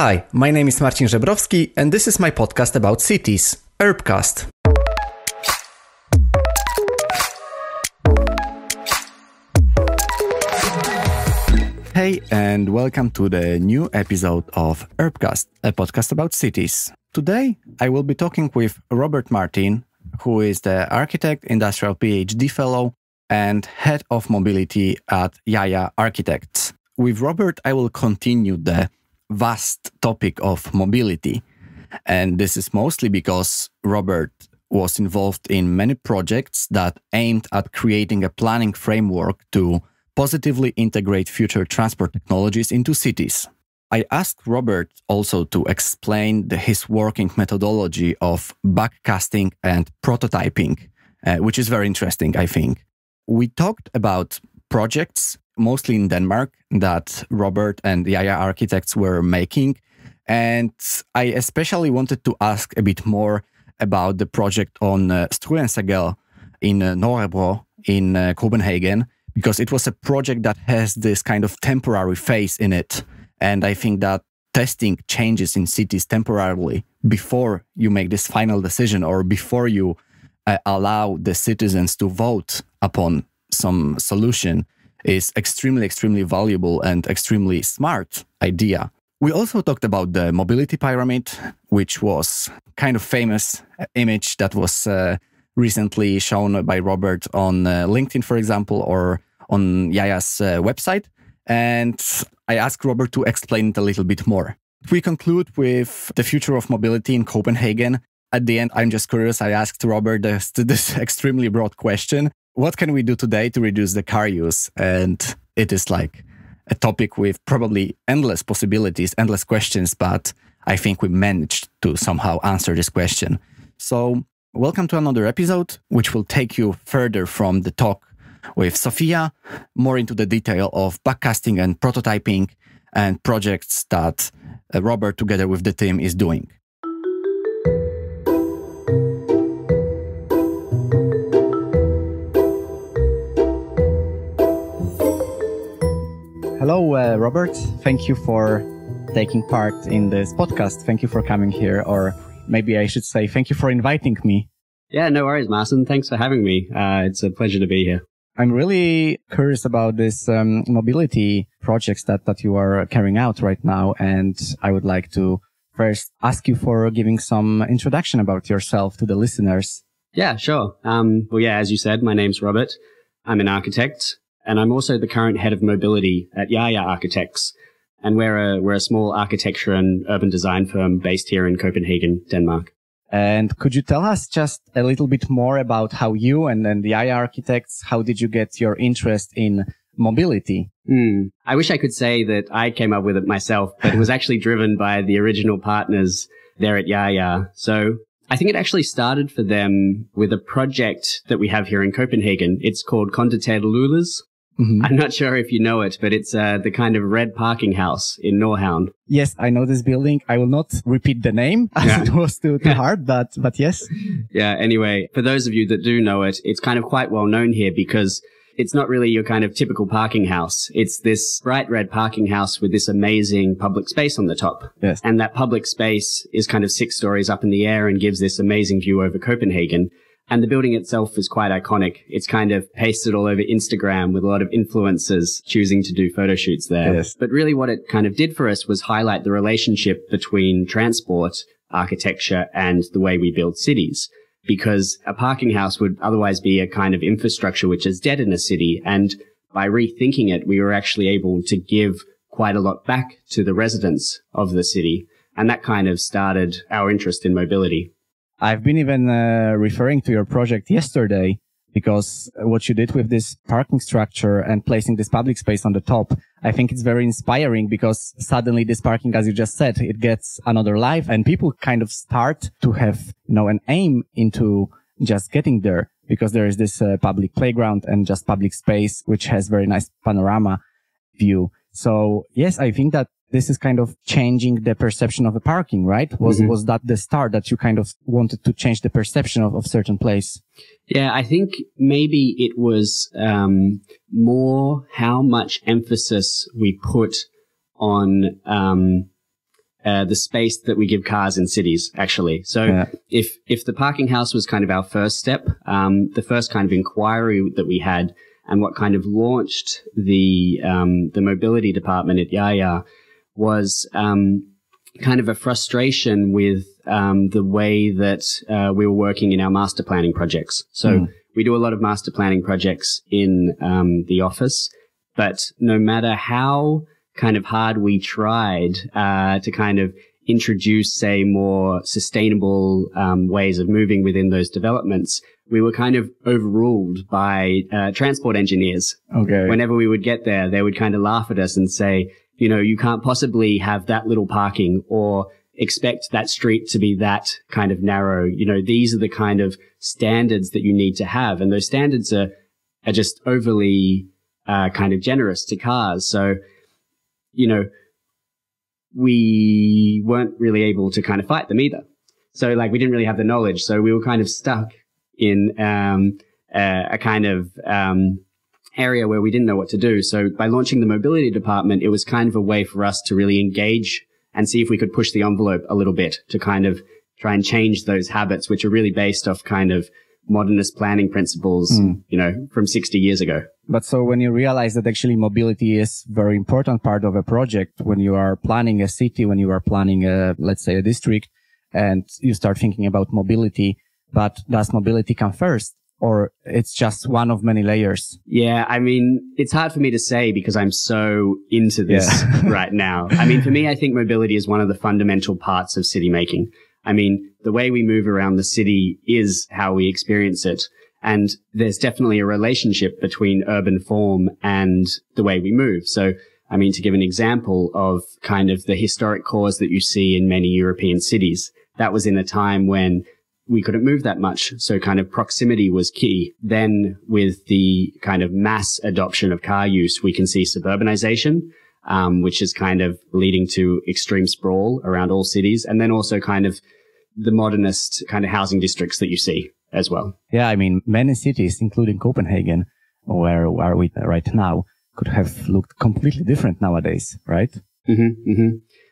Hi, my name is Marcin Żebrowski and this is my podcast about cities, Urbcast. Hey, and welcome to the new episode of Urbcast, a podcast about cities. Today, I will be talking with Robert Martin, who is the architect, industrial PhD fellow, and head of mobility at JAJA Architects. With Robert, I will continue the vast topic of mobility. And this is mostly because Robert was involved in many projects that aimed at creating a planning framework to positively integrate future transport technologies into cities. I asked Robert also to explain his working methodology of backcasting and prototyping, which is very interesting, I think. We talked about projects, mostly in Denmark, that Robert and the JAJA Architects were making. And I especially wanted to ask a bit more about the project on Strueensegade in Nørrebro in Copenhagen, because it was a project that has this kind of temporary phase in it. And I think that testing changes in cities temporarily before you make this final decision or before you allow the citizens to vote upon some solution is extremely valuable and extremely smart idea. We also talked about the mobility pyramid, which was kind of famous image that was recently shown by Robert on LinkedIn, for example, or on JAJA's website. And I asked Robert to explain it a little bit more. We conclude with the future of mobility in Copenhagen. At the end, I'm just curious. I asked Robert this extremely broad question. What can we do today to reduce the car use? And it is like a topic with probably endless possibilities, endless questions, but I think we managed to somehow answer this question. So welcome to another episode, which will take you further from the talk with Sofia, more into the detail of backcasting and prototyping and projects that Robert, together with the team, is doing. Hello, Robert. Thank you for taking part in this podcast. Thank you for coming here, or maybe I should say thank you for inviting me. Yeah, no worries, Marcin. Thanks for having me. It's a pleasure to be here. I'm really curious about this mobility projects that you are carrying out right now. And I would like to first ask you for giving some introduction about yourself to the listeners. Yeah, sure. As you said, my name's Robert. I'm an architect, and I'm also the current head of mobility at JAJA Architects. And we're a small architecture and urban design firm based here in Copenhagen, Denmark. And could you tell us just a little bit more about how you and then the JAJA Architects, how did you get your interest in mobility? I wish I could say that I came up with it myself, but it was actually driven by the original partners there at JAJA. So I think it actually started for them with a project that we have here in Copenhagen. It's called Conducted Lullers. Mm-hmm. I'm not sure if you know it, but it's the kind of red parking house in Nordhavn. Yes, I know this building. I will not repeat the name as it was too hard, but yes. Yeah, anyway, for those of you that do know it, it's kind of quite well known here because it's not really your kind of typical parking house. It's this bright red parking house with this amazing public space on the top. Yes. And that public space is kind of 6 stories up in the air and gives this amazing view over Copenhagen. And the building itself is quite iconic. It's kind of pasted all over Instagram with a lot of influencers choosing to do photo shoots there. Yes. But really what it kind of did for us was highlight the relationship between transport, architecture, and the way we build cities. Because a parking house would otherwise be a kind of infrastructure which is dead in a city. And by rethinking it, we were actually able to give quite a lot back to the residents of the city. And that kind of started our interest in mobility. I've been even referring to your project yesterday because what you did with this parking structure and placing this public space on the top, I think it's very inspiring because suddenly this parking, as you just said, it gets another life and people kind of start to have, an aim into just getting there because there is this public playground and just public space, which has very nice panorama view. So yes, I think that this is kind of changing the perception of the parking, right? Was that the start that you kind of wanted to change the perception of certain place? Yeah, I think maybe it was more how much emphasis we put on the space that we give cars in cities, actually. So if the parking house was kind of our first step, the first kind of inquiry that we had and what kind of launched the mobility department at JAJA was kind of a frustration with the way that we were working in our master planning projects. So we do a lot of master planning projects in the office, but no matter how kind of hard we tried to kind of introduce, say, more sustainable ways of moving within those developments, we were kind of overruled by transport engineers. Okay. Whenever we would get there, they would kind of laugh at us and say, you know, you can't possibly have that little parking or expect that street to be that kind of narrow. You know, these are the kind of standards that you need to have. And those standards are just overly kind of generous to cars. So, you know, we weren't really able to kind of fight them either. So like we didn't really have the knowledge. So we were kind of stuck in a kind of area where we didn't know what to do. So by launching the mobility department, it was kind of a way for us to really engage and see if we could push the envelope a little bit to kind of try and change those habits, which are really based off kind of modernist planning principles, you know, from 60 years ago. But so when you realize that actually mobility is a very important part of a project, when you are planning a city, when you are planning let's say a district, and you start thinking about mobility, but does mobility come first? Or it's just one of many layers? Yeah, I mean, it's hard for me to say because I'm so into this right now. I mean, for me, I think mobility is one of the fundamental parts of city making. I mean, the way we move around the city is how we experience it. And there's definitely a relationship between urban form and the way we move. So, I mean, to give an example of kind of the historic cores that you see in many European cities, that was in a time when we couldn't move that much. So kind of proximity was key. Then with the kind of mass adoption of car use, we can see suburbanization, which is kind of leading to extreme sprawl around all cities. And then also kind of the modernist kind of housing districts that you see as well. Yeah, I mean, many cities, including Copenhagen, where we are right now, could have looked completely different nowadays, right?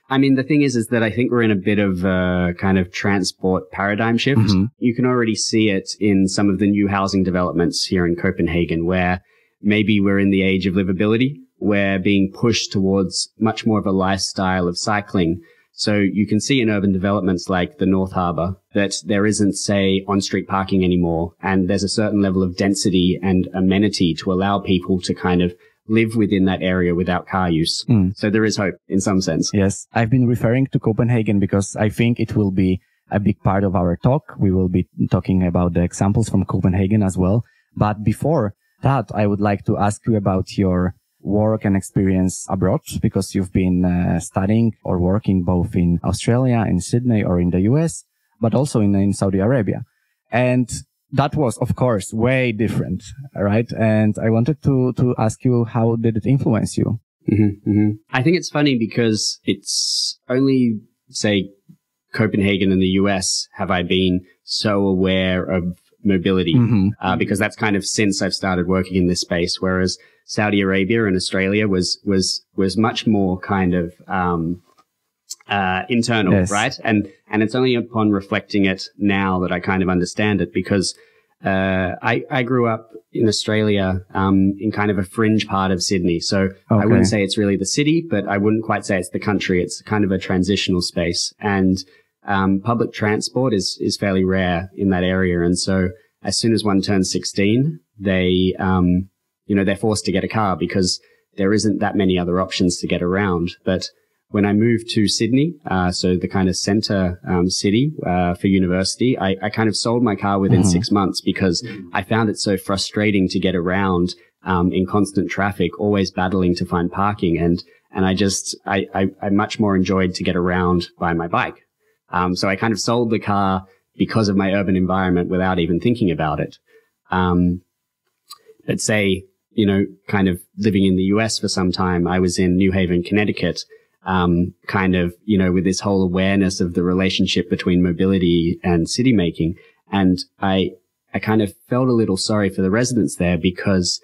I mean, the thing is that I think we're in a bit of a kind of transport paradigm shift. You can already see it in some of the new housing developments here in Copenhagen, where maybe we're in the age of livability. We're being pushed towards much more of a lifestyle of cycling. So you can see in urban developments like the North Harbour that there isn't, say, on-street parking anymore. And there's a certain level of density and amenity to allow people to kind of live within that area without car use. So there is hope in some sense. Yes. I've been referring to Copenhagen because I think it will be a big part of our talk. We will be talking about the examples from Copenhagen as well. But before that, I would like to ask you about your work and experience abroad, because you've been studying or working both in Australia, in Sydney, or in the US, but also in Saudi Arabia. And that was, of course, way different, right? And I wanted to ask you, how did it influence you? I think it's funny because it's only, say, Copenhagen and the US have I been so aware of mobility, because that's kind of since I've started working in this space, whereas Saudi Arabia and Australia was much more kind of internal, right? And it's only upon reflecting it now that I kind of understand it, because I grew up in Australia in kind of a fringe part of Sydney. So I wouldn't say it's really the city, but I wouldn't quite say it's the country. It's kind of a transitional space. And public transport is fairly rare in that area. And so as soon as one turns 16, they're forced to get a car because there isn't that many other options to get around. But when I moved to Sydney, so the kind of center city for university, I kind of sold my car within 6 months because I found it so frustrating to get around in constant traffic, always battling to find parking. And I much more enjoyed to get around by my bike. So I kind of sold the car because of my urban environment without even thinking about it. Let's say, kind of living in the US for some time, I was in New Haven, Connecticut, with this whole awareness of the relationship between mobility and city making. And I kind of felt a little sorry for the residents there because,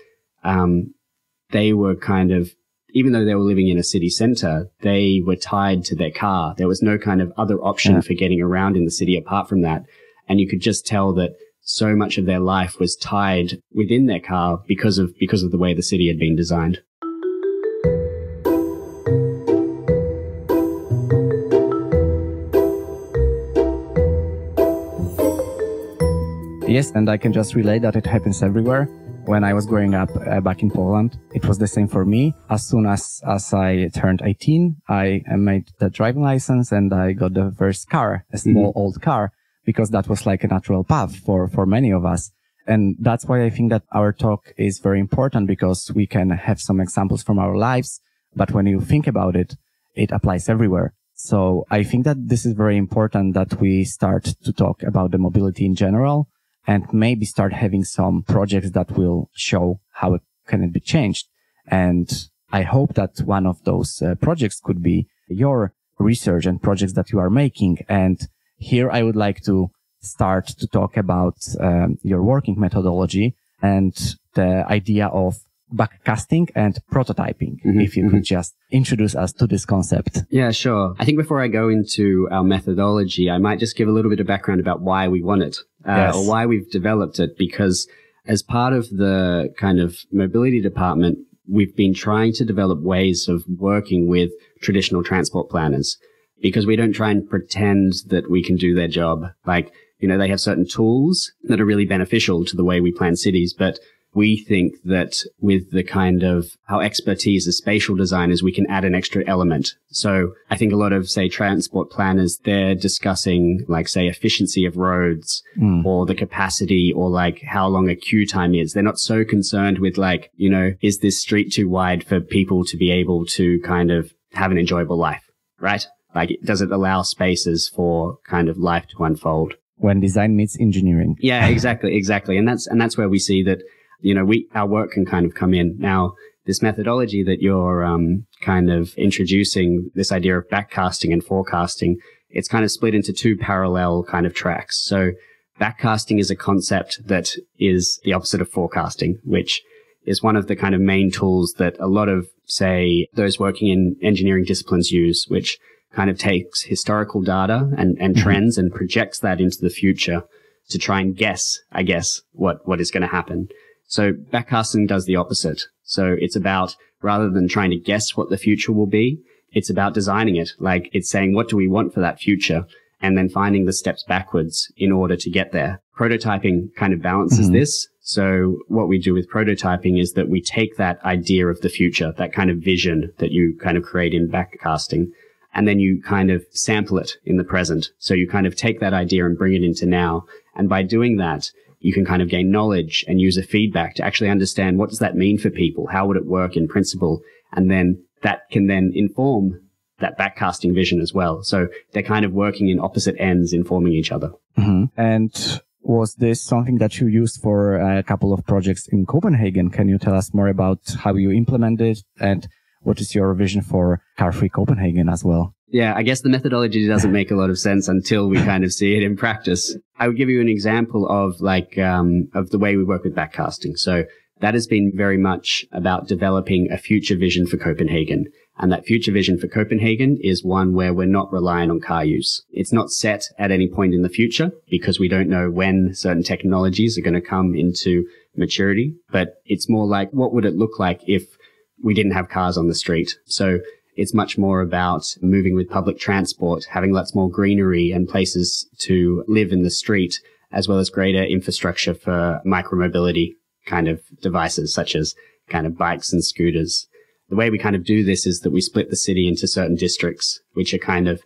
they were kind of even though they were living in a city center, they were tied to their car. There was no kind of other option for getting around in the city apart from that. And you could just tell that so much of their life was tied within their car because of the way the city had been designed. Yes, and I can just relate that it happens everywhere. When I was growing up back in Poland, it was the same for me. As soon as I turned 18, I made the driving license and I got the first car, a small old car, because that was like a natural path for many of us. And that's why I think that our talk is very important, because we can have some examples from our lives. But when you think about it, it applies everywhere. So I think that this is very important that we start to talk about the mobility in general, and maybe start having some projects that will show how it can be changed. And I hope that one of those projects could be your research and projects that you are making. And here I would like to start to talk about your working methodology and the idea of backcasting and prototyping. If you could just introduce us to this concept. Yeah, sure. I think before I go into our methodology, I might just give a little bit of background about why we want it, or why we've developed it, because as part of the kind of mobility department, we've been trying to develop ways of working with traditional transport planners, because we don't try and pretend that we can do their job. Like, you know, they have certain tools that are really beneficial to the way we plan cities, but we think that with the kind of our expertise as spatial designers, we can add an extra element. So I think a lot of, say, transport planners, they're discussing, like, say, efficiency of roads or the capacity, or like how long a queue time is. They're not so concerned with, like, you know, is this street too wide for people to be able to kind of have an enjoyable life, right? Like, does it allow spaces for kind of life to unfold? When design meets engineering. Yeah, exactly. And that's where we see that, you know, our work can kind of come in. Now, this methodology that you're kind of introducing, this idea of backcasting and forecasting, it's kind of split into two parallel kind of tracks. So backcasting is a concept that is the opposite of forecasting, which is one of the kind of main tools that a lot of, say, those working in engineering disciplines use, which kind of takes historical data and trends and projects that into the future to try and guess, I guess, what is going to happen. So backcasting does the opposite. So it's about, rather than trying to guess what the future will be, it's about designing it. Like, it's saying, what do we want for that future? And then finding the steps backwards in order to get there. Prototyping kind of balances this. So what we do with prototyping is that we take that idea of the future, that kind of vision that you kind of create in backcasting, and then you kind of sample it in the present. So you kind of take that idea and bring it into now. And by doing that, you can kind of gain knowledge and user feedback to actually understand, what does that mean for people? How would it work in principle? And then that can then inform that backcasting vision as well. So they're kind of working in opposite ends, informing each other. And was this something that you used for a couple of projects in Copenhagen? Can you tell us more about how you implemented it, and what is your vision for car-free Copenhagen as well? Yeah, I guess the methodology doesn't make a lot of sense until we kind of see it in practice. I would give you an example of of the way we work with backcasting. So that has been very much about developing a future vision for Copenhagen. And that future vision for Copenhagen is one where we're not relying on car use. It's not set at any point in the future, because we don't know when certain technologies are going to come into maturity. But it's more like, what would it look like if we didn't have cars on the street? So it's much more about moving with public transport, having lots more greenery and places to live in the street, as well as greater infrastructure for micromobility kind of devices, such as kind of bikes and scooters. The way we kind of do this is that we split the city into certain districts, which are kind of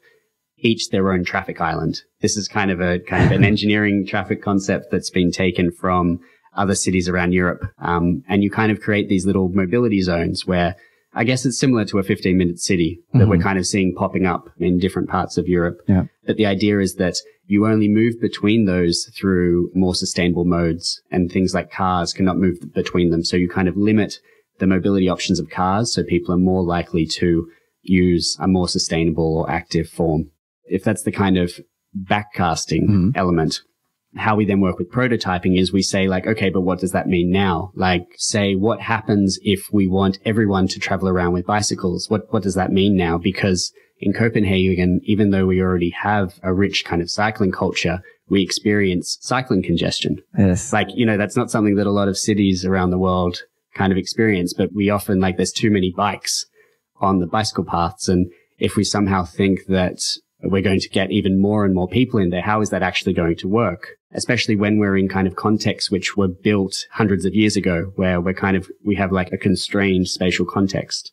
each their own traffic island. This is kind of an engineering traffic concept that's been taken from other cities around Europe. And you kind of create these little mobility zones where, I guess it's similar to a 15-minute city that we're kind of seeing popping up in different parts of Europe. Yeah. But the idea is that you only move between those through more sustainable modes, and things like cars cannot move between them. So you kind of limit the mobility options of cars, so people are more likely to use a more sustainable or active form. If that's the kind of backcasting element. how we then work with prototyping is we say like, okay, but what does that mean now? Like, say, what happens if we want everyone to travel around with bicycles? What does that mean now? Because in Copenhagen, even though we already have a rich kind of cycling culture, we experience cycling congestion. Yes. Like, you know, that's not something that a lot of cities around the world kind of experience, but we often like there's too many bikes on the bicycle paths. And if we somehow think that we're going to get even more and more people in there, how is that actually going to work? Especially when we're in kind of contexts which were built hundreds of years ago, where we have like a constrained spatial context.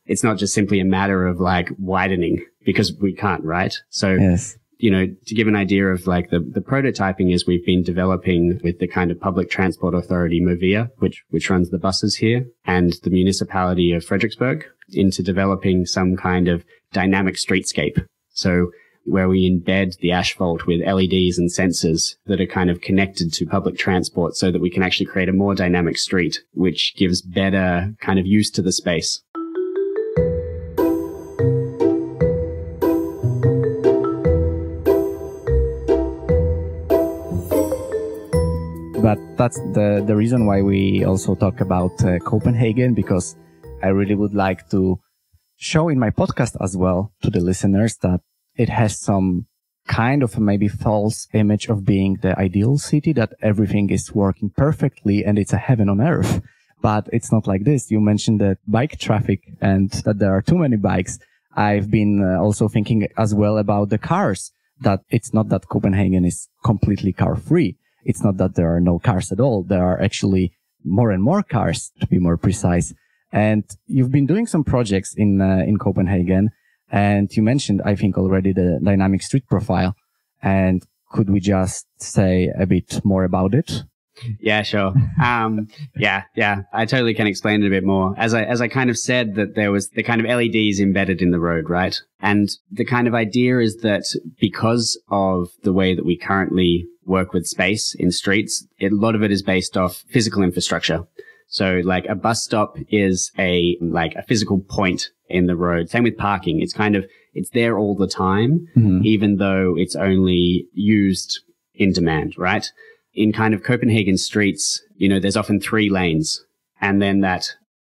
It's not just simply a matter of like widening because we can't, right? So, yes. You know, to give an idea of like the prototyping is we've been developing with the kind of public transport authority Movia, which runs the buses here, and the municipality of Fredriksberg into developing some kind of dynamic streetscape. So where we embed the asphalt with LEDs and sensors that are kind of connected to public transport so that we can actually create a more dynamic street, which gives better kind of use to the space. But that's the reason why we also talk about Copenhagen, because I really would like to show in my podcast as well to the listeners that it has some kind of maybe false image of being the ideal city, that everything is working perfectly and it's a heaven on earth. But it's not like this. You mentioned the bike traffic and that there are too many bikes. I've been also thinking as well about the cars, that it's not that Copenhagen is completely car free. It's not that there are no cars at all. There are actually more and more cars, to be more precise. And you've been doing some projects in Copenhagen, and you mentioned, I think, already the dynamic street profile. And could we just say a bit more about it? Yeah, sure. Yeah, I totally can explain it a bit more. As I kind of said, that there was the kind of LEDs embedded in the road, right? And the kind of idea is that because of the way that we currently work with space in streets, a lot of it is based off physical infrastructure. So like a bus stop is a physical point in the road. Same with parking. It's there all the time, even though it's only used in demand, right? In kind of Copenhagen streets, you know, there's often 3 lanes, and then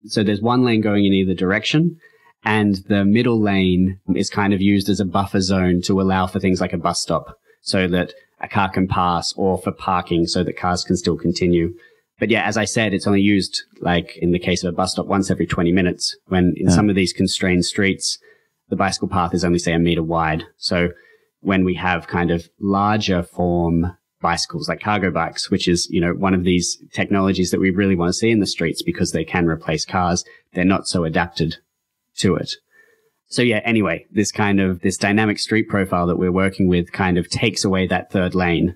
so there's 1 lane going in either direction, and the middle lane is kind of used as a buffer zone to allow for things like a bus stop so that a car can pass, or for parking so that cars can still continue. But yeah, as I said, it's only used, like in the case of a bus stop, once every 20 minutes, when in some of these constrained streets, the bicycle path is only, say, 1 meter wide. So when we have kind of larger form bicycles like cargo bikes, which is, you know, one of these technologies that we really want to see in the streets because they can replace cars, they're not so adapted to it. So yeah, anyway, this dynamic street profile that we're working with kind of takes away that 3rd lane,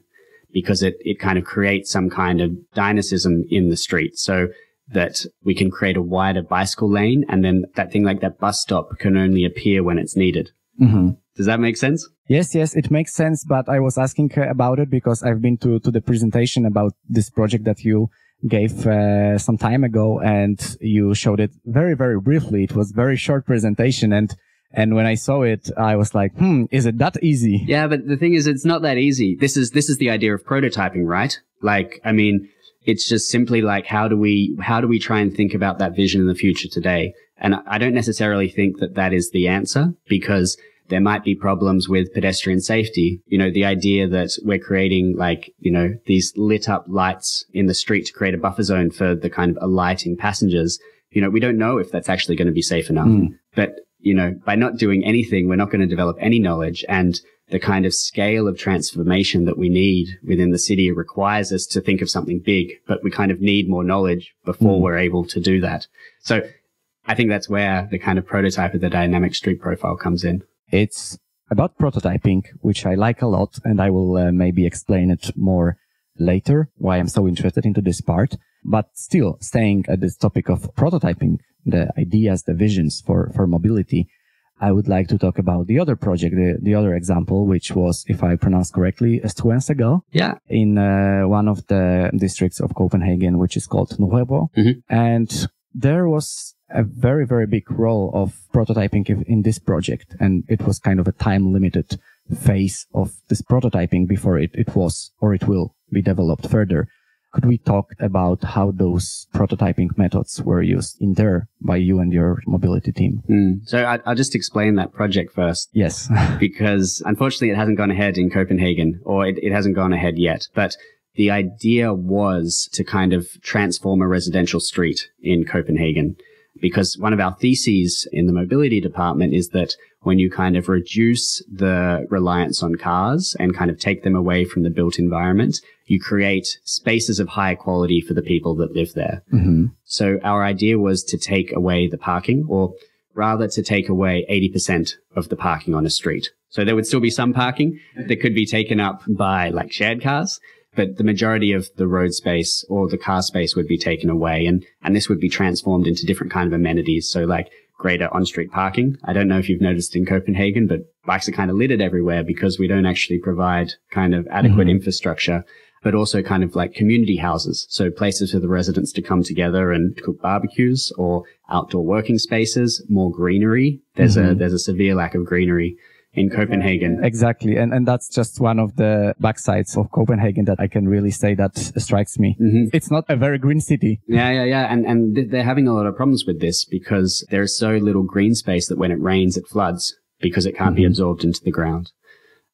because it kind of creates some kind of dynamism in the street so that we can create a wider bicycle lane, and then that thing like that bus stop can only appear when it's needed. Mm-hmm. Does that make sense? Yes, it makes sense. But I was asking about it because I've been to the presentation about this project that you gave some time ago, and you showed it very, very briefly. It was a very short presentation, and when I saw it, I was like, is it that easy? Yeah, but the thing is, it's not that easy. This is the idea of prototyping, right? Like, I mean, it's just simply like, how do we try and think about that vision in the future today? And I don't necessarily think that is the answer, because there might be problems with pedestrian safety. You know, the idea that we're creating like, you know, these lit up lights in the street to create a buffer zone for the kind of alighting passengers. You know, we don't know if that's actually going to be safe enough. But, you know, by not doing anything, we're not going to develop any knowledge. And the kind of scale of transformation that we need within the city requires us to think of something big, but we kind of need more knowledge before we're able to do that. So I think that's where the kind of prototype of the dynamic street profile comes in. It's about prototyping, which I like a lot, and I will maybe explain it more later, why I'm so interested into this part. But still, staying at this topic of prototyping, the ideas, the visions for mobility, I would like to talk about the other project, the other example, which was, if I pronounce correctly, Strueensegade. Yeah. In one of the districts of Copenhagen, which is called Urbcast. And there was a very, very big role of prototyping in this project. And it was kind of a time-limited phase of this prototyping before it was or it will be developed further. Could we talk about how those prototyping methods were used in there by you and your mobility team? So I'll just explain that project first. Yes. Because unfortunately it hasn't gone ahead in Copenhagen, or it hasn't gone ahead yet. But the idea was to kind of transform a residential street in Copenhagen. Because one of our theses in the mobility department is that when you kind of reduce the reliance on cars and kind of take them away from the built environment, you create spaces of high quality for the people that live there. Mm-hmm. So our idea was to take away the parking, or rather to take away 80% of the parking on a street. So there would still be some parking that could be taken up by like shared cars, but the majority of the road space or the car space would be taken away, and this would be transformed into different kind of amenities. So like greater on-street parking. I don't know if you've noticed in Copenhagen, but bikes are kind of littered everywhere because we don't actually provide kind of adequate infrastructure, but also kind of like community houses. So places for the residents to come together and cook barbecues, or outdoor working spaces, more greenery. There's a severe lack of greenery in Copenhagen. Exactly. And that's just one of the backsides of Copenhagen that I can really say that strikes me. Mm-hmm. It's not a very green city. Yeah. And they're having a lot of problems with this because there's so little green space that when it rains, it floods because it can't be absorbed into the ground.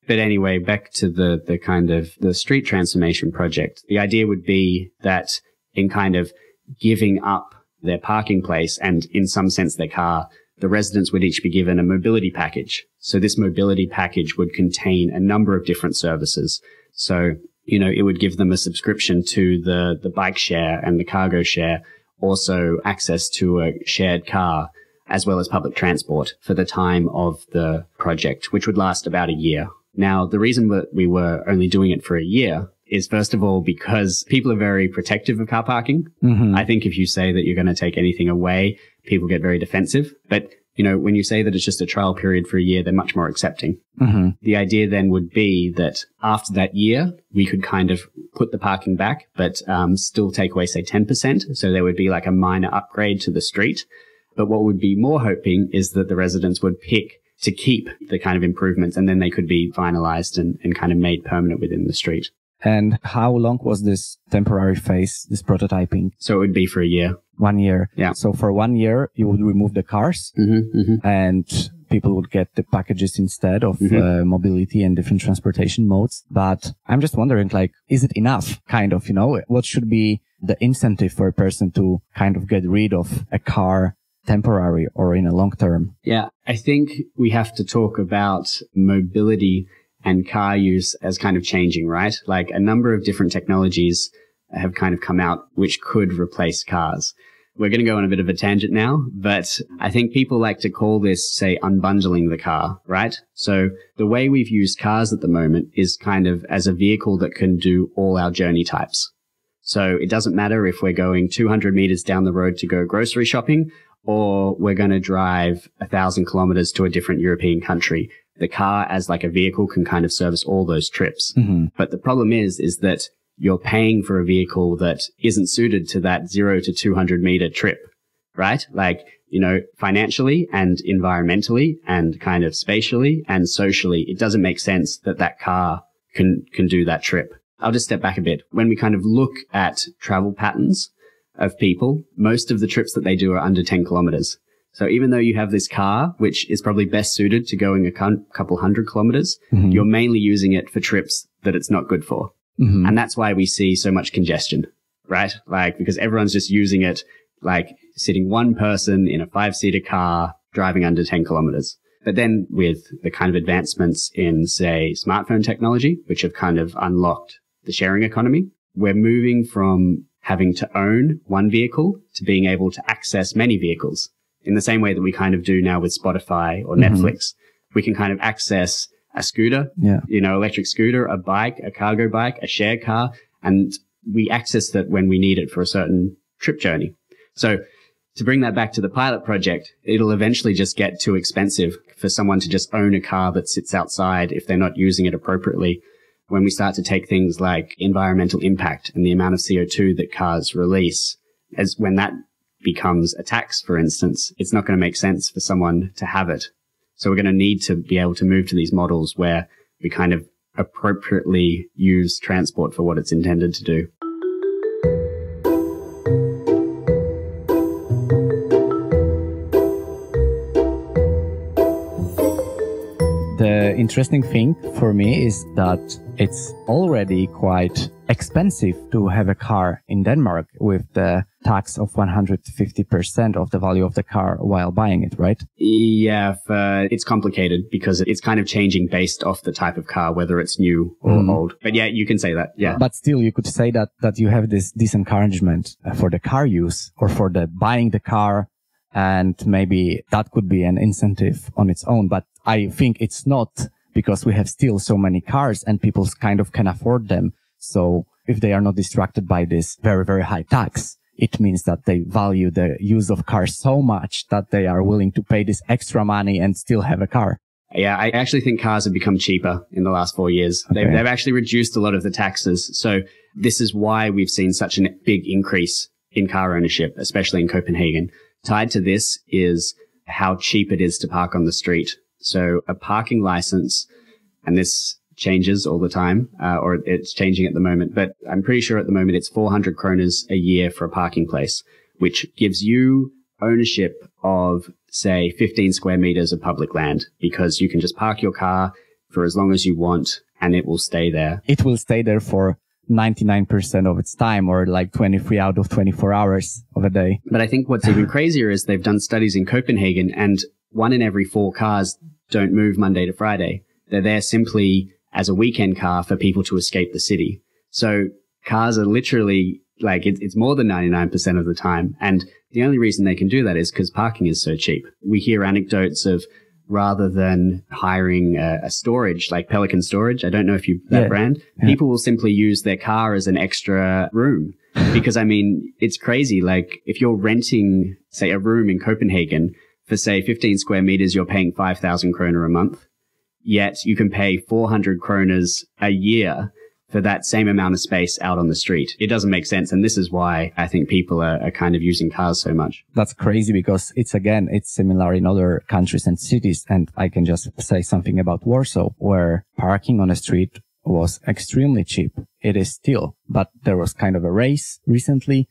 But anyway, back to the kind of the street transformation project. The idea would be that in kind of giving up their parking place and in some sense their car, the residents would each be given a mobility package. So this mobility package would contain a number of different services. So, you know, it would give them a subscription to the bike share and the cargo share, also access to a shared car, as well as public transport for the time of the project, which would last about a year. Now, the reason that we were only doing it for a year is, first of all, because people are very protective of car parking. Mm-hmm. I think if you say that you're going to take anything away, people get very defensive. But, you know, when you say that it's just a trial period for a year, they're much more accepting. Mm-hmm. The idea then would be that after that year, we could kind of put the parking back, but still take away, say, 10%. So there would be like a minor upgrade to the street. But what would be more hoping is that the residents would pick to keep the kind of improvements, and then they could be finalized and kind of made permanent within the street. And how long was this temporary phase, this prototyping? So it would be for a year. 1 year. Yeah. So for 1 year, you would remove the cars and people would get the packages instead of mobility and different transportation modes. But I'm just wondering, like, is it enough? Kind of, you know, what should be the incentive for a person to kind of get rid of a car temporary or in a long term? Yeah, I think we have to talk about mobility and car use as kind of changing, right? Like a number of different technologies have kind of come out which could replace cars. We're going to go on a bit of a tangent now, but I think people like to call this, say, unbundling the car, right? So the way we've used cars at the moment is kind of as a vehicle that can do all our journey types. So it doesn't matter if we're going 200 meters down the road to go grocery shopping, or we're going to drive 1,000 kilometers to a different European country. The car as like a vehicle can kind of service all those trips. Mm-hmm. But the problem is that you're paying for a vehicle that isn't suited to that 0 to 200 meter trip, right? Like, you know, financially and environmentally and kind of spatially and socially, it doesn't make sense that that car can do that trip. I'll just step back a bit. When we kind of look at travel patterns of people, most of the trips that they do are under 10 kilometers. So even though you have this car, which is probably best suited to going a couple hundred kilometers, you're mainly using it for trips that it's not good for. Mm-hmm. And that's why we see so much congestion, right? Like, because everyone's just using it, like sitting one person in a 5-seater car driving under 10 kilometers. But then with the kind of advancements in, say, smartphone technology, which have kind of unlocked the sharing economy, we're moving from having to own one vehicle to being able to access many vehicles. In the same way that we kind of do now with Spotify or Netflix. We can kind of access a scooter, you know, electric scooter, a bike, a cargo bike, a shared car, and we access that when we need it for a certain trip journey. So to bring that back to the pilot project, it'll eventually just get too expensive for someone to just own a car that sits outside if they're not using it appropriately. When we start to take things like environmental impact and the amount of CO2 that cars release, as when that becomes a tax, for instance, it's not going to make sense for someone to have it. So we're going to need to be able to move to these models where we kind of appropriately use transport for what it's intended to do. The interesting thing for me is that it's already quite expensive to have a car in Denmark with the tax of 150% of the value of the car while buying it, right? Yeah, it's complicated because it's kind of changing based off the type of car, whether it's new or old. But yeah, you can say that. Yeah. But still, you could say that you have this disencouragement for the car use or for the buying the car. And maybe that could be an incentive on its own. But I think it's not, because we have still so many cars and people kind of can afford them. So if they are not distracted by this very, very high tax, it means that they value the use of cars so much that they are willing to pay this extra money and still have a car. Yeah, I actually think cars have become cheaper in the last 4 years. Okay. They've actually reduced a lot of the taxes. So this is why we've seen such a big increase in car ownership, especially in Copenhagen. Tied to this is how cheap it is to park on the street. So a parking license, and this changes all the time, or it's changing at the moment, but I'm pretty sure at the moment it's 400 kroners a year for a parking place, which gives you ownership of, say, 15 square meters of public land, because you can just park your car for as long as you want and it will stay there. It will stay there for 99% of its time, or like 23 out of 24 hours of a day. But I think what's even crazier is they've done studies in Copenhagen, and 1 in every 4 cars don't move Monday to Friday. They're there simply as a weekend car for people to escape the city. So cars are literally like, it's more than 99% of the time. And the only reason they can do that is because parking is so cheap. We hear anecdotes of, rather than hiring a storage like Pelican Storage, I don't know if you, that brand, people will simply use their car as an extra room. Because I mean, it's crazy. Like if you're renting, say, a room in Copenhagen for, say, 15 square meters, you're paying 5,000 kroner a month. Yet you can pay 400 kroners a year for that same amount of space out on the street. It doesn't make sense. And this is why I think people are kind of using cars so much. That's crazy, because it's similar in other countries and cities. And I can just say something about Warsaw, where parking on a street was extremely cheap. It is still, but there was kind of a race recently.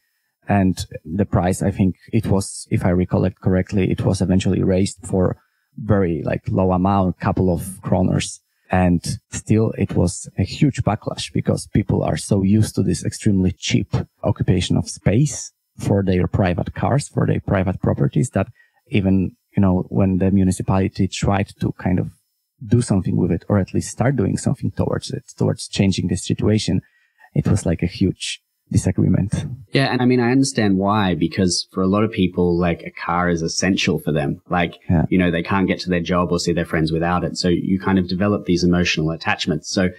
And the price, I think it was, if I recollect correctly, it was eventually raised for very low amount, couple of kroners. And still it was a huge backlash, because people are so used to this extremely cheap occupation of space for their private cars, for their private properties, that even, when the municipality tried to kind of do something with it, or at least start doing something towards it, towards changing the situation, it was like a huge disagreement. Yeah. And I mean, I understand why, because for a lot of people, like, a car is essential for them. Like, they can't get to their job or see their friends without it. So you kind of develop these emotional attachments. So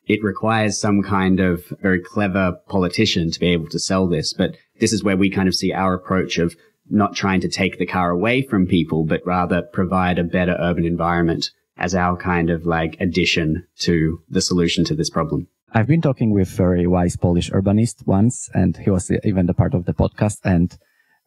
it requires some kind of very clever politician to be able to sell this. But this is where we kind of see our approach of not trying to take the car away from people, but rather provide a better urban environment as our kind of addition to the solution to this problem. I've been talking with a very wise Polish urbanist once, and he was even the part of the podcast. And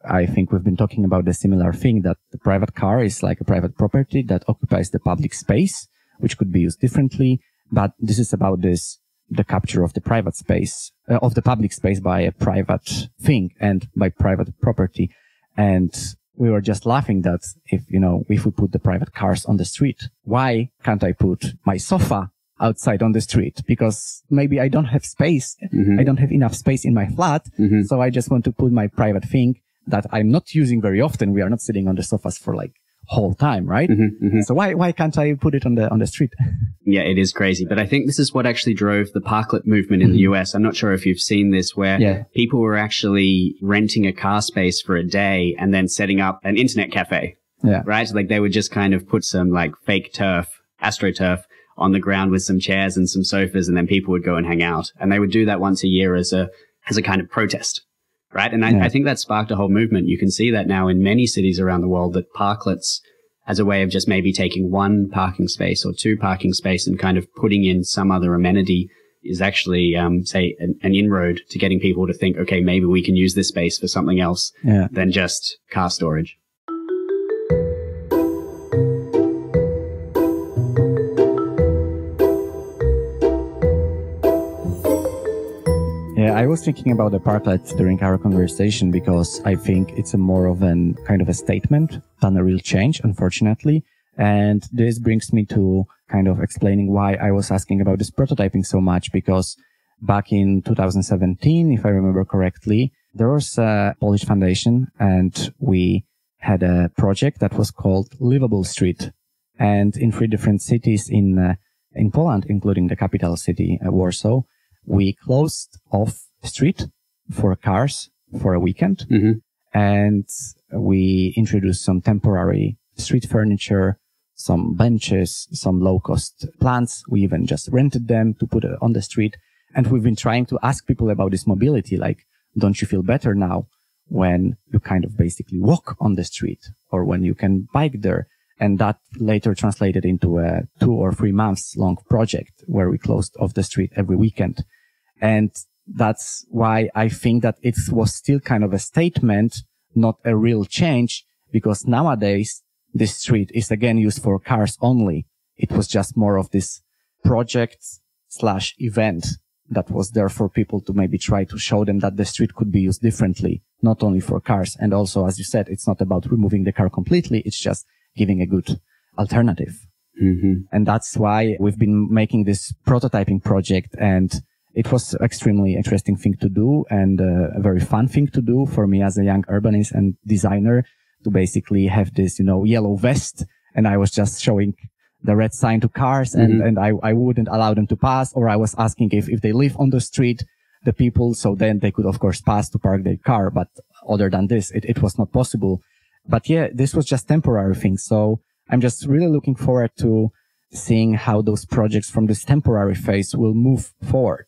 I think we've been talking about the similar thing, that the private car is like a private property that occupies the public space, which could be used differently. But this is about the capture of the private space, of the public space by a private thing and by private property. And we were just laughing that if we put the private cars on the street, why can't I put my sofa outside on the street? Because maybe I don't have space. I don't have enough space in my flat. So I just want to put my private thing that I'm not using very often. We are not sitting on the sofas for whole time, right? So why can't I put it on the street? Yeah, it is crazy. But I think this is what actually drove the parklet movement in the US. I'm not sure if you've seen this, where people were actually renting a car space for a day and then setting up an internet cafe. Right? Like they would just kind of put some fake turf, AstroTurf, on the ground with some chairs and some sofas, and then people would go and hang out. And they would do that once a year as a kind of protest, right? And I think that sparked a whole movement. You can see that now in many cities around the world, that parklets, as a way of just maybe taking 1 parking space or 2 parking space and kind of putting in some other amenity, is actually, say, an inroad to getting people to think, okay, maybe we can use this space for something else than just car storage. I was thinking about the parklet during our conversation because I think it's a more of an kind of a statement than a real change, unfortunately. And this brings me to kind of explaining why I was asking about this prototyping so much, because back in 2017, if I remember correctly, there was a Polish foundation and we had a project that was called Livable Street. And in 3 different cities in Poland, including the capital city, Warsaw, we closed off the street for cars for a weekend. And we introduced some temporary street furniture, some benches, some low-cost plants. We even just rented them to put it on the street. And we've been trying to ask people about this mobility, like, don't you feel better now when you kind of basically walk on the street or when you can bike there? And that later translated into a 2 or 3 months long project where we closed off the street every weekend. And that's why I think that it was still kind of a statement, not a real change, because nowadays this street is again used for cars only. It was just more of this project/event that was there for people to maybe try to show them that the street could be used differently, not only for cars. And also, as you said, it's not about removing the car completely. It's just giving a good alternative. And that's why we've been making this prototyping project, and it was extremely interesting thing to do and a very fun thing to do for me as a young urbanist and designer to basically have this, yellow vest. And I was just showing the red sign to cars and I wouldn't allow them to pass, or I was asking if they live on the street, the people, so then they could of course pass to park their car. But other than this, it was not possible. But yeah, this was just temporary thing. So I'm just really looking forward to seeing how those projects from this temporary phase will move forward,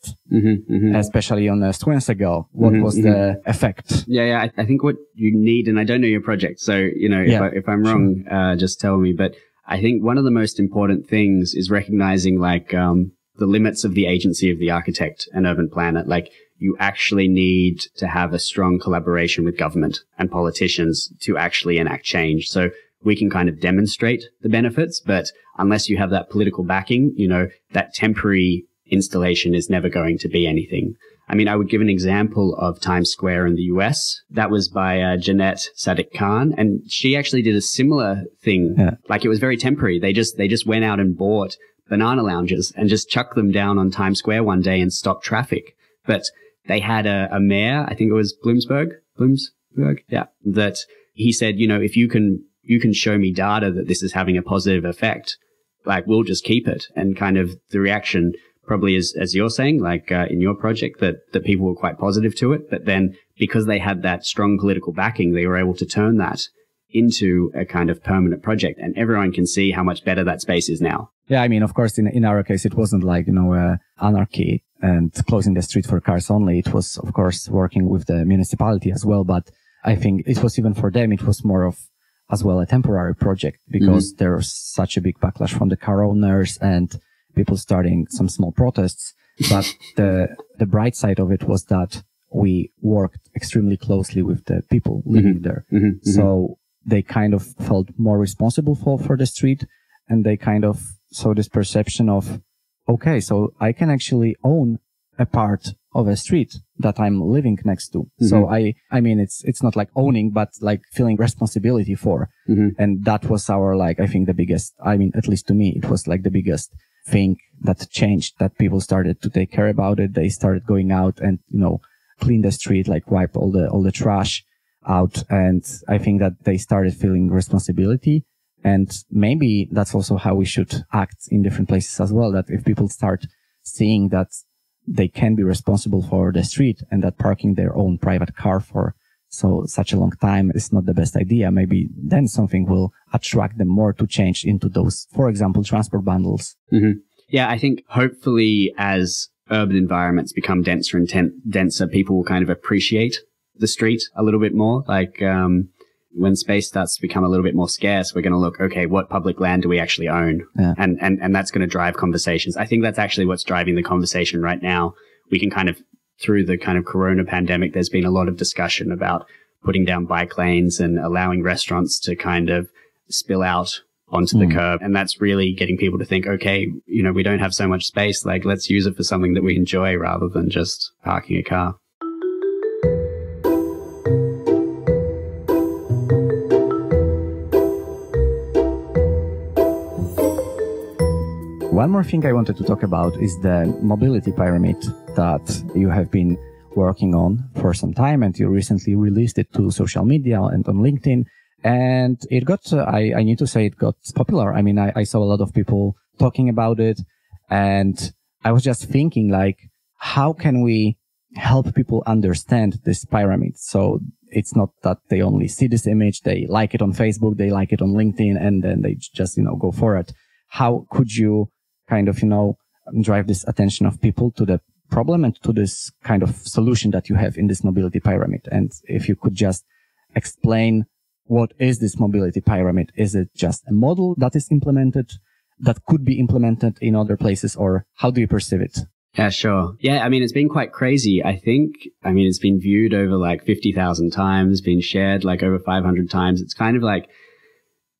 especially on the Strueensegade. What was the effect? Yeah. I think what you need, and I don't know your project, so, if I'm wrong, just tell me. But I think one of the most important things is recognizing the limits of the agency of the architect and urban planner. Like, you actually need to have a strong collaboration with government and politicians to actually enact change. So we can kind of demonstrate the benefits, but unless you have that political backing, that temporary installation is never going to be anything. I mean, I would give an example of Times Square in the US. That was by Jeanette Sadiq Khan, and she actually did a similar thing. Yeah. Like, it was very temporary. They just went out and bought banana lounges and just chucked them down on Times Square one day and stopped traffic. But they had a mayor, I think it was Bloomsburg, yeah, that he said, if you can show me data that this is having a positive effect, we'll just keep it. And kind of the reaction probably is, as you're saying, in your project, that people were quite positive to it. But then because they had that strong political backing, they were able to turn that into a kind of permanent project. And everyone can see how much better that space is now. Yeah, I mean, of course, in our case, it wasn't anarchy and closing the street for cars only. It was, of course, working with the municipality as well. But I think it was even for them, it was more of as well a temporary project because there was such a big backlash from the car owners and people starting some small protests. But the bright side of it was that we worked extremely closely with the people living there. So they kind of felt more responsible for the street, and they kind of saw this perception of, okay, so I can actually own a part of a street that I'm living next to. So I mean, it's not like owning, but like feeling responsibility for. And that was our, I think the biggest, at least to me, it was the biggest thing that changed, that people started to take care about it. They started going out and, clean the street, wipe all the trash out. And I think that they started feeling responsibility. And maybe that's also how we should act in different places as well, that if people start seeing that they can be responsible for the street and that parking their own private car for such a long time is not the best idea, maybe then something will attract them more to change into those, for example, transport bundles. Yeah, I think hopefully as urban environments become denser and denser, people will kind of appreciate the street a little bit more. When space starts to become a little bit more scarce, we're going to look, okay, what public land do we actually own? Yeah. And that's going to drive conversations. I think that's actually what's driving the conversation right now. We can kind of, through the kind of corona pandemic, there's been a lot of discussion about putting down bike lanes and allowing restaurants to kind of spill out onto the curb. And that's really getting people to think, okay, we don't have so much space. Let's use it for something that we enjoy rather than just parking a car. One more thing I wanted to talk about is the mobility pyramid that you have been working on for some time, and you recently released it to social media and on LinkedIn. And it got, I need to say, it got popular. I mean, I saw a lot of people talking about it, and I was just thinking, like, how can we help people understand this pyramid? So it's not that they only see this image, they like it on Facebook, they like it on LinkedIn, and then they just, go for it. How could you kind of, drive this attention of people to the problem and to this kind of solution that you have in this mobility pyramid? And if you could just explain, what is this mobility pyramid? Is it just a model that is implemented, that could be implemented in other places, or how do you perceive it? Yeah, sure. Yeah, I mean, it's been quite crazy. I think, it's been viewed over like 50,000 times, been shared like over 500 times. It's kind of like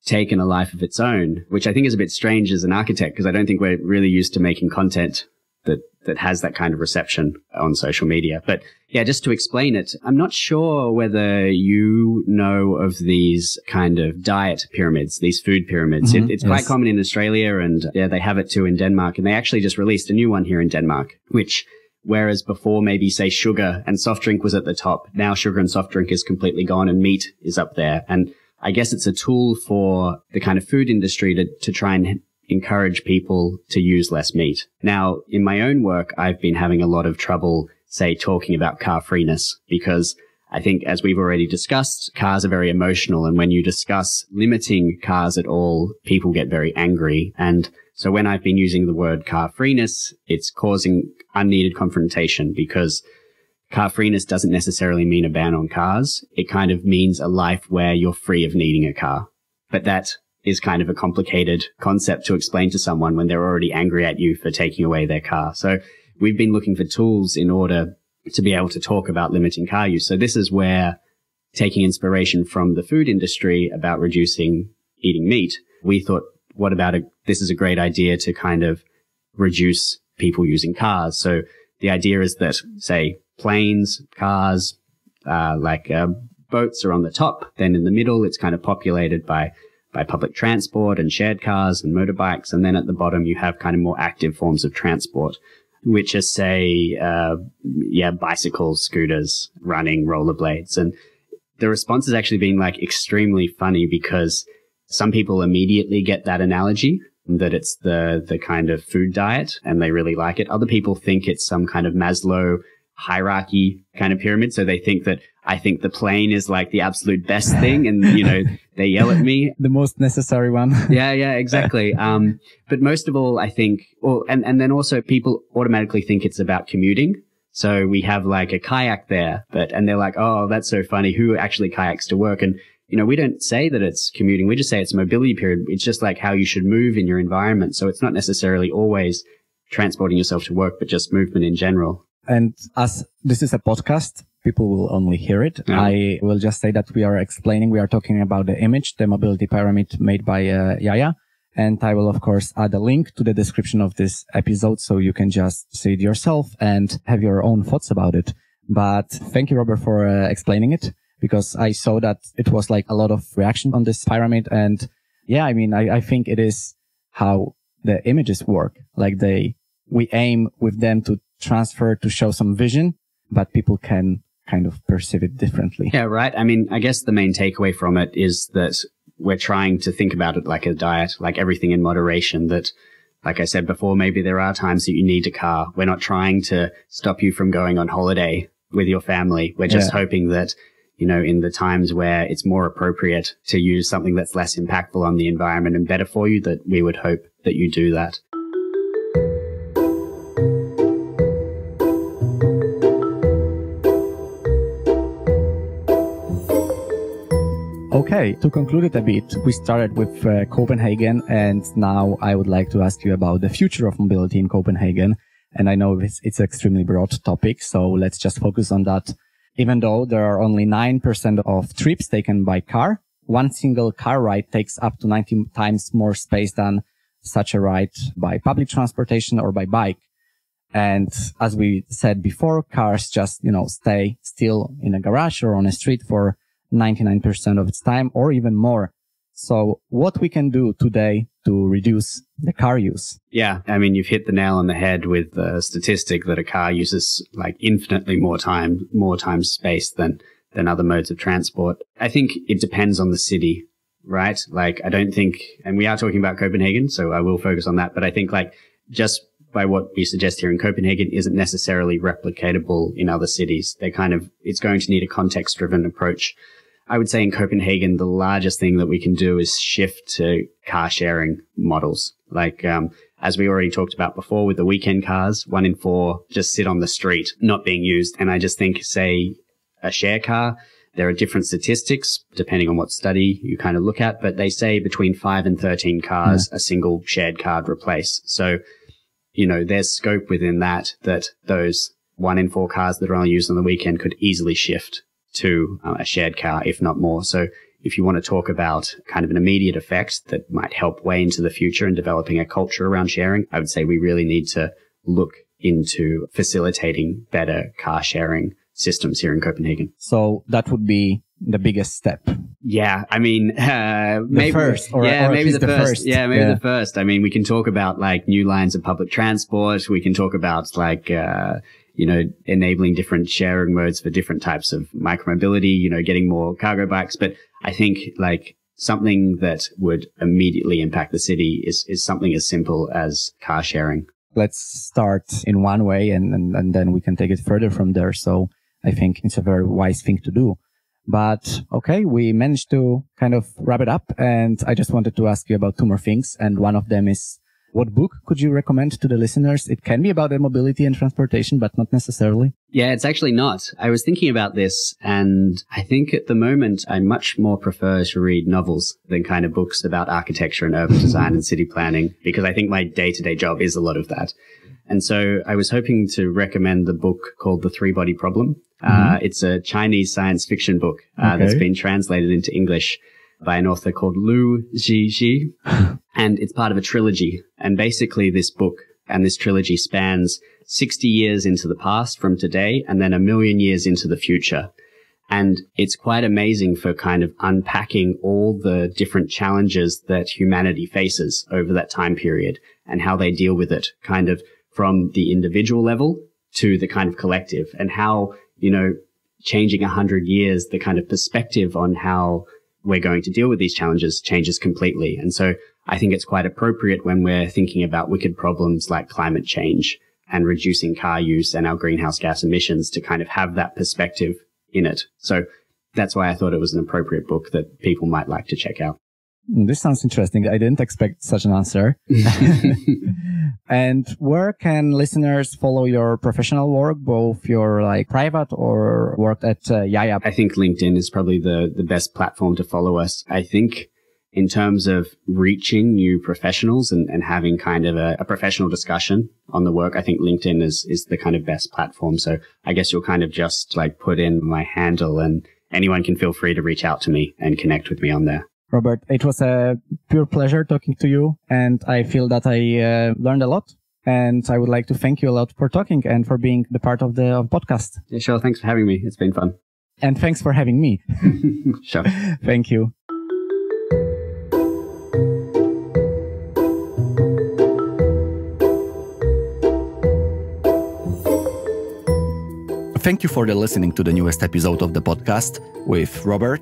taken a life of its own, which I think is a bit strange as an architect, because I don't think we're really used to making content that has that kind of reception on social media. But yeah, just to explain it, I'm not sure whether you know of these kind of diet pyramids, these food pyramids. It's quite common in Australia, and yeah, they have it too in Denmark. And they actually just released a new one here in Denmark, which, whereas before maybe say sugar and soft drink was at the top, now sugar and soft drink is completely gone and meat is up there. And I guess it's a tool for the kind of food industry to try and encourage people to use less meat. Now, in my own work, I've been having a lot of trouble, say, talking about car freeness, because I think, as we've already discussed, cars are very emotional. And when you discuss limiting cars at all, people get very angry. And so when I've been using the word car freeness, it's causing unneeded confrontation, because car freeness doesn't necessarily mean a ban on cars. It kind of means a life where you're free of needing a car. But that is kind of a complicated concept to explain to someone when they're already angry at you for taking away their car. So we've been looking for tools in order to be able to talk about limiting car use. So this is where, taking inspiration from the food industry about reducing eating meat, we thought, what about this is a great idea to kind of reduce people using cars. So the idea is that, say, planes, cars, boats are on the top. Then in the middle, it's kind of populated by public transport and shared cars and motorbikes. And then at the bottom, you have kind of more active forms of transport, which are, say, bicycles, scooters, running, rollerblades. And the response has actually been like extremely funny, because some people immediately get that analogy, that it's the kind of food diet, and they really like it. Other people think it's some kind of Maslow hierarchy kind of pyramid. So they think that I think the plane is like the absolute best thing, and, they yell at me. The most necessary one. Yeah, exactly. But most of all, I think, and then also people automatically think it's about commuting. So we have like a kayak there, and they're like, oh, that's so funny. Who actually kayaks to work? And, we don't say that it's commuting. We just say it's a mobility period. It's just like how you should move in your environment. So it's not necessarily always transporting yourself to work, but just movement in general. And as this is a podcast, people will only hear it. Yeah. I will just say that we are talking about the image, the mobility pyramid made by JAJA. And I will, of course, add a link to the description of this episode, so you can just see it yourself and have your own thoughts about it. But thank you, Robert, for explaining it, because I saw that it was like a lot of reaction on this pyramid. And yeah, I think it is how the images work. Like we aim with them to transfer, to show some vision, but people can kind of perceive it differently. Yeah, right. I guess the main takeaway from it is that we're trying to think about it like a diet, like everything in moderation. That, like I said before, maybe there are times that you need a car. We're not trying to stop you from going on holiday with your family. We're just hoping that, in the times where it's more appropriate to use something that's less impactful on the environment and better for you, that we would hope that you do that. Okay, to conclude it a bit, we started with Copenhagen, and now I would like to ask you about the future of mobility in Copenhagen. And I know it's an extremely broad topic, so let's just focus on that. Even though there are only 9% of trips taken by car, one single car ride takes up to 90 times more space than such a ride by public transportation or by bike. And as we said before, cars just, stay still in a garage or on a street for 99% of its time, or even more. So what we can do today to reduce the car use. Yeah, I mean, you've hit the nail on the head with the statistic that a car uses like infinitely more time space than other modes of transport. I think it depends on the city, right? Like, I don't think, and we are talking about Copenhagen, so I will focus on that, but I think like just by what we suggest here in Copenhagen isn't necessarily replicatable in other cities. It's going to need a context-driven approach. I would say in Copenhagen, the largest thing that we can do is shift to car sharing models. Like, as we already talked about before with the weekend cars, 1 in 4 just sit on the street, not being used. And I just think, say, a share car, there are different statistics depending on what study you kind of look at, but they say between 5 and 13 cars a single shared car would replace. So, there's scope within that those 1 in 4 cars that are only used on the weekend could easily shift to a shared car, if not more. So if you want to talk about kind of an immediate effect that might help way into the future and developing a culture around sharing, I would say we really need to look into facilitating better car sharing systems here in Copenhagen. So that would be the biggest step. Yeah, I mean, maybe the first, maybe the first. first. Yeah, maybe the first. I mean, we can talk about like new lines of public transport. We can talk about like, enabling different sharing modes for different types of micromobility, getting more cargo bikes. But I think like something that would immediately impact the city is something as simple as car sharing. Let's start in one way and then we can take it further from there. So I think it's a very wise thing to do. But okay, we managed to kind of wrap it up. And I just wanted to ask you about 2 more things. And one of them is, what book could you recommend to the listeners? It can be about mobility and transportation, but not necessarily. Yeah, it's actually not. I was thinking about this, and I think at the moment I much more prefer to read novels than kind of books about architecture and urban design and city planning, because I think my day-to-day job is a lot of that. And so I was hoping to recommend the book called The Three-Body Problem. It's a Chinese science fiction book that's been translated into English by an author called Lu Zhixi, and it's part of a trilogy. And basically this book and this trilogy spans 60 years into the past from today and then 1,000,000 years into the future. And it's quite amazing for kind of unpacking all the different challenges that humanity faces over that time period and how they deal with it, kind of from the individual level to the kind of collective, and how, changing 100 years, the kind of perspective on how we're going to deal with these challenges changes completely. And so I think it's quite appropriate when we're thinking about wicked problems like climate change and reducing car use and our greenhouse gas emissions to kind of have that perspective in it. So that's why I thought it was an appropriate book that people might like to check out. This sounds interesting. I didn't expect such an answer. And where can listeners follow your professional work, both your like private or work at JAJA? I think LinkedIn is probably the best platform to follow us. I think in terms of reaching new professionals and having kind of a professional discussion on the work, I think LinkedIn is the kind of best platform. So I guess you'll kind of just like put in my handle and anyone can feel free to reach out to me and connect with me on there. Robert, it was a pure pleasure talking to you, and I feel that I learned a lot, and I would like to thank you a lot for talking and for being the part of the podcast. Yeah, sure. Thanks for having me. It's been fun. And thanks for having me. Sure. Thank you. Thank you for listening to the newest episode of the podcast with Robert.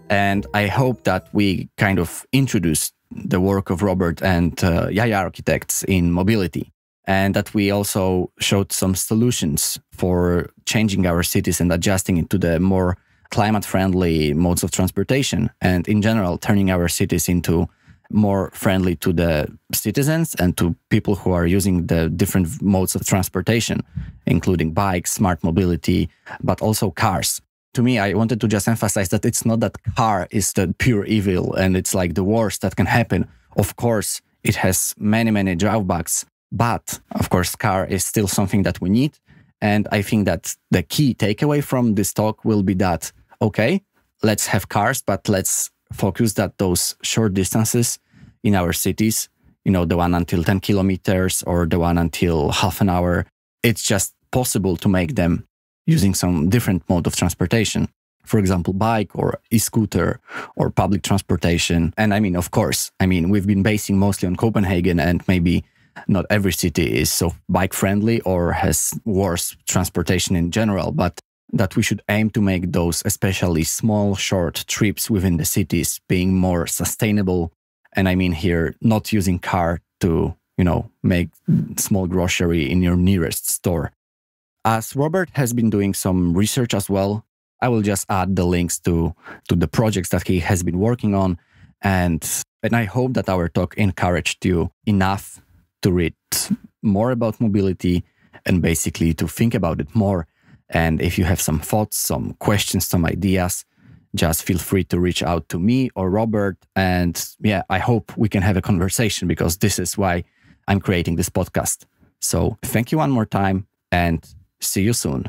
And I hope that we kind of introduced the work of Robert and JAJA Architects in mobility, and that we also showed some solutions for changing our cities and adjusting it to the more climate-friendly modes of transportation, and in general, turning our cities into more friendly to the citizens and to people who are using the different modes of transportation, including bikes, smart mobility, but also cars. To me, I wanted to just emphasize that it's not that car is the pure evil and it's like the worst that can happen. Of course, it has many, many drawbacks, but of course, car is still something that we need. And I think that the key takeaway from this talk will be that, okay, let's have cars, but let's focus that those short distances in our cities, the one until 10 kilometers or the one until half an hour, it's just possible to make them using some different mode of transportation. for example, bike or e-scooter or public transportation. And I mean, of course, we've been basing mostly on Copenhagen, and maybe not every city is so bike friendly or has worse transportation in general, but that we should aim to make those especially small, short trips within the cities being more sustainable. And I mean here, not using car to, make small grocery in your nearest store. As Robert has been doing some research as well, I will just add the links to the projects that he has been working on. And I hope that our talk encouraged you enough to read more about mobility and basically to think about it more. And if you have some thoughts, some questions, some ideas, just feel free to reach out to me or Robert. And yeah, I hope we can have a conversation, because this is why I'm creating this podcast. So thank you one more time, and see you soon.